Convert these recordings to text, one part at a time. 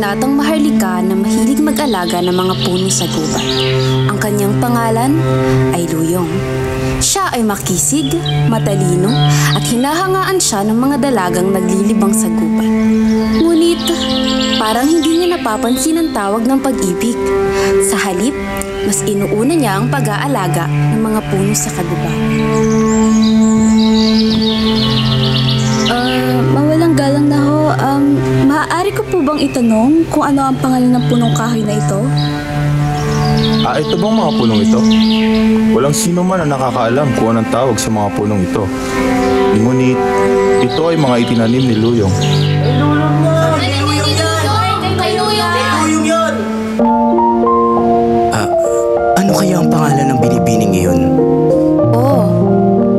binatang maharlika na mahilig mag-alaga ng mga puno sa gubat. Ang kanyang pangalan ay Luyong. Siya ay makisig, matalino, at hinahangaan siya ng mga dalagang naglilibang sa gubat. Ngunit, parang hindi niya napapansin ang tawag ng pag-ibig. Sa halip, mas inuuna niya ang pag-aalaga ng mga puno sa kagubatan. Mawalang galang na ho. Maaari ko po bang itanong kung ano ang pangalan ng punong kahoy na ito? Ito bang mga punong ito? Walang sino man ang nakakaalam kung anong tawag sa mga punong ito. Ngunit, ito ay mga itinanim ni Luyong. Ano kaya ang pangalan ng binibining iyon? Oh,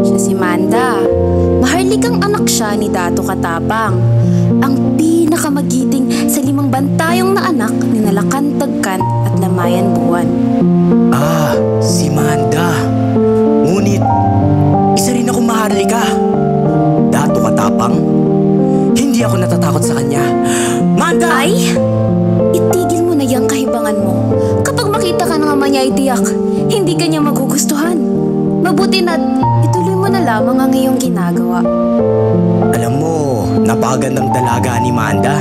siya si Manda. Maharlikang anak siya ni Dato Katapang, ang pinakamagiting sa 5 bantayong na anak ni Nalakan Tagkan at Lamayan Buwan. Si Manda. Ngunit, isa rin ako maharlika. Dato Katapang? Hindi ako natatakot sa kanya. Manda! Ay, itigil mo na yung kahibangan mo. Kapag makita ka ng ama niya, itiyak, hindi ka niya magugustuhan. Mabuti na't ituloy mo na lamang ang iyong ginagawa. Alam mo, napakagandang dalaga ni Manda.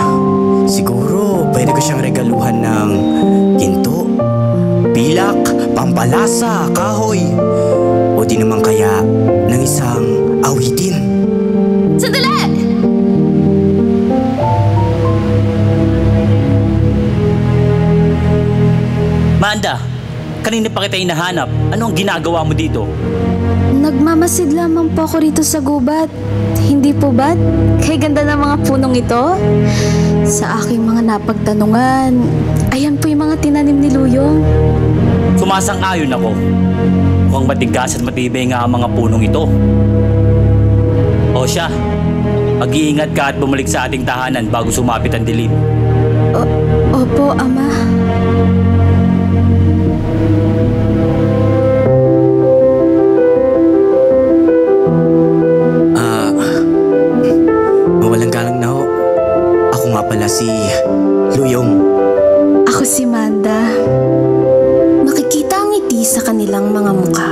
Siguro, pwede ko siyang regaluhan ng ginto, pilak, pampalasa, kahoy, o di naman kaya ng isang awitin. Sandali! Manda, kanina pa kita hinahanap. Ano ang ginagawa mo dito? Nagmamasid lamang po ako rito sa gubat. Hindi po ba't? Kay ganda ng mga punong ito. Sa aking mga napagtanungan, ayan po yung mga tinanim ni Luyong. Sumasang-ayon ako. Mukhang matigas at matibay nga ang mga punong ito. O siya, mag-iingat ka at bumalik sa ating tahanan bago sumapit ang dilim. Opo, Ama. Mawalang galang na ho. Ako nga pala si Luyong. Ako si Manda. Makikita ang ngiti sa kanilang mga mukha.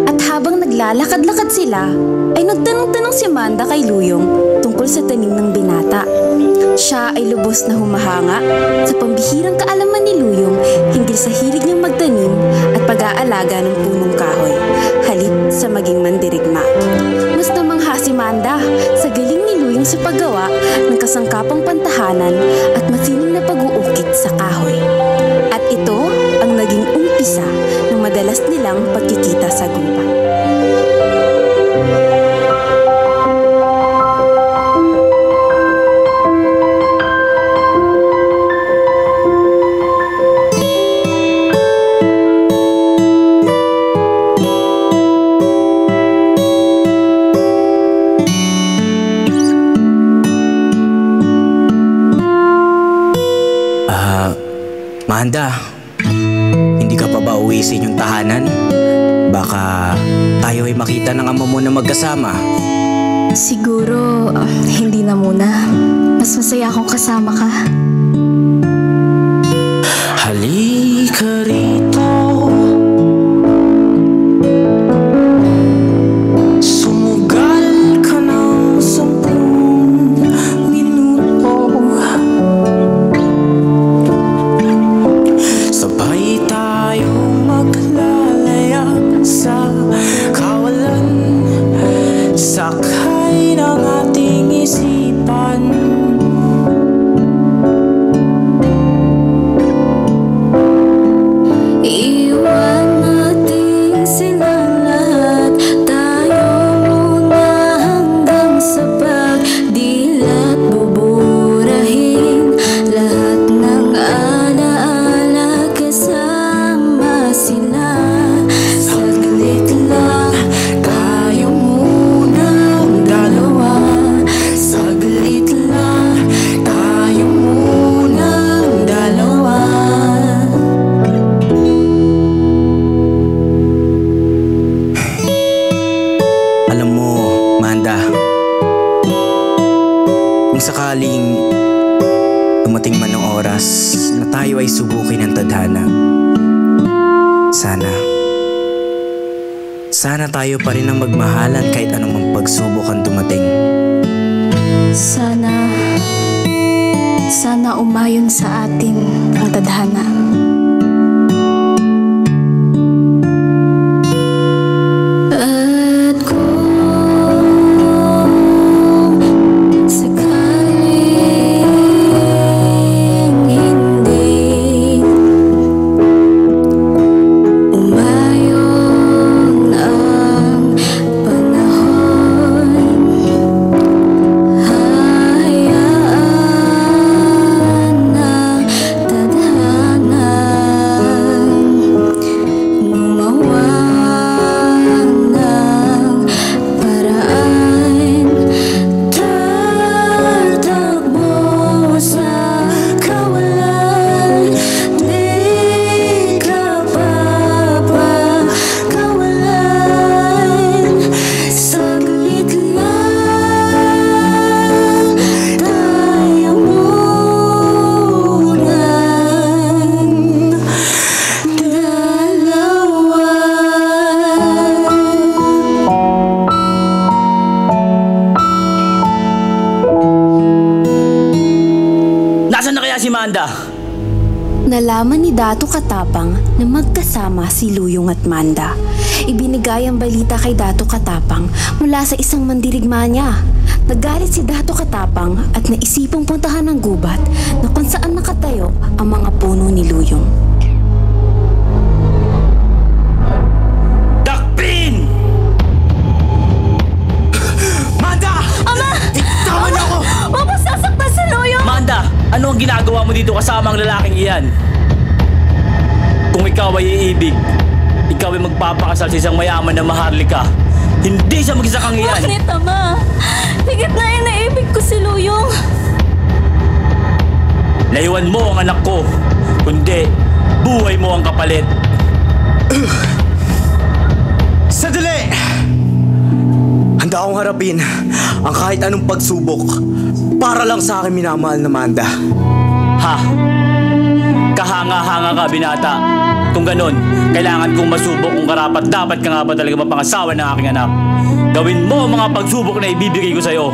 At habang naglalakad-lakad sila, ay nagtanong-tanong si Manda kay Luyong tungkol sa tanim ng binata. Siya ay lubos na humahanga sa pambihirang kaalaman ni Luyong hinggil sa hilig niyang magtanim at pag-aalaga ng punong kahoy, halip sa maging mandirigma. Mas namangha si Manda sa galing ni Luyong sa paggawa ng kasangkapang pantahanan at masining na pag-uukit sa kahoy. At ito ang naging umpisa ng madalas nilang pagkikita sa gubat. Manda, hindi ka pa ba uwi sa inyong tahanan? Baka tayo ay makita ng ama mo na magkasama. Siguro, hindi na muna. Mas masaya akong kasama ka. Halika rito. Sumugal ka ng 10 minuto. Sabay tayong maglalayag sa kawalan, sakay ng ating isipan. Sana tayo pa rin ang magmahalan kahit anumang pagsubok ang dumating. Sana umayon sa atin ang tadhana. At kung sakaling hindi umayon ang panahon, hayaan ng tadhanang gumawa ng paraan. Tatakbo sa kawalan, di ka papakawalan. Saglit lang tayo munang dalawa. Nasaan na kaya si Manda? Nalaman ni Dato Katapang na magkasama si Luyong at Manda. Ibinigay ang balita kay Dato Katapang mula sa isang mandirigma niya. Nagalit si Dato Katapang at naisipang puntahan ang gubat na kung saan nakatayo ang mga puno ni Luyong. Dakpin! Manda! Ama! Tama niyo ako! Huwag mo sasaktan si Luyong! Manda, ano ang ginagawa mo dito kasama ang lalaking iyan? Kung ikaw ay iibig, ikaw ay magpapakasal sa isang mayaman na maharlika. Hindi siya mag-isakang iyan. Bakit, Ama? Higit na inaibig ko si Luyong. Layuan mo ang anak ko, kundi buhay mo ang kapalit. Sadali! Handa akong harapin ang kahit anong pagsubok para lang sa aking minamahal na Manda. Ha? Kahanga-hanga ka, binata. Kung ganon, kailangan kong masubok kung karapat dapat ka nga ba talaga mapangasawa ng aking anak. Gawin mo ang mga pagsubok na ibibigay ko sa'yo.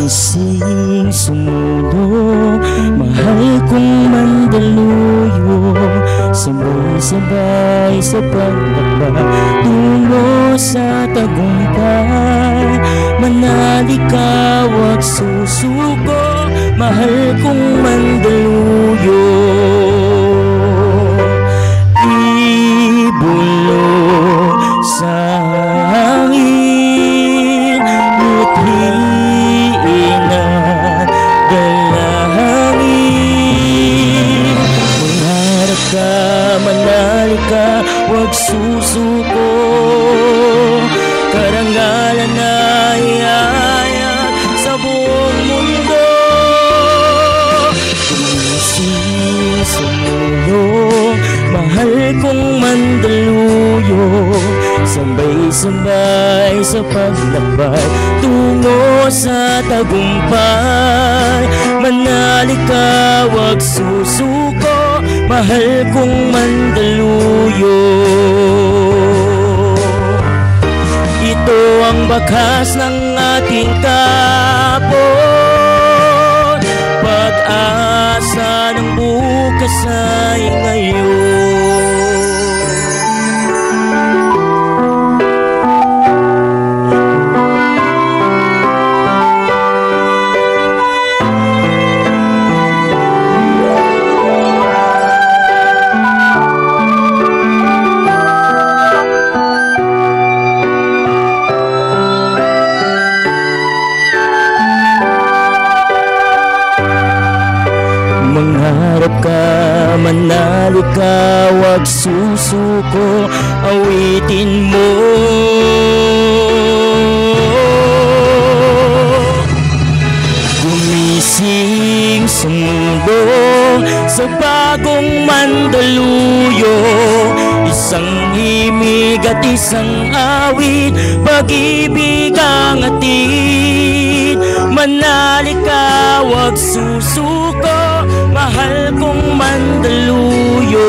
Gising sumulo, mahal kong Mandaluyo, sabay-sabay sa pagtakba tungo sa tagumpay. Manali ka, wag susuko, mahal kong mandaluyo. Ibulong sa hangin, luthiin at dalangin. Mangarap ka, manali ka, wag susuko, karangalan na ihayag sa buong mundo. Gumising sa mulo, mahal kong mandaluyo, sabay-sabay sa paglakbay tungo sa tagumpay. Manali ka, wag susuko, mahal kong mandaluyo. Ito ang bakas ng ating kapon, pag-asa ng bukas ay ngayon. Mangarap ka, manali ka, wag susuko, awitin mo. Gumising sa mundo, sa bagong mandaluyo, isang himig at isang awit, pag-ibig ang atid. Manali ka, wag susuko, mahal kong mandaluyo.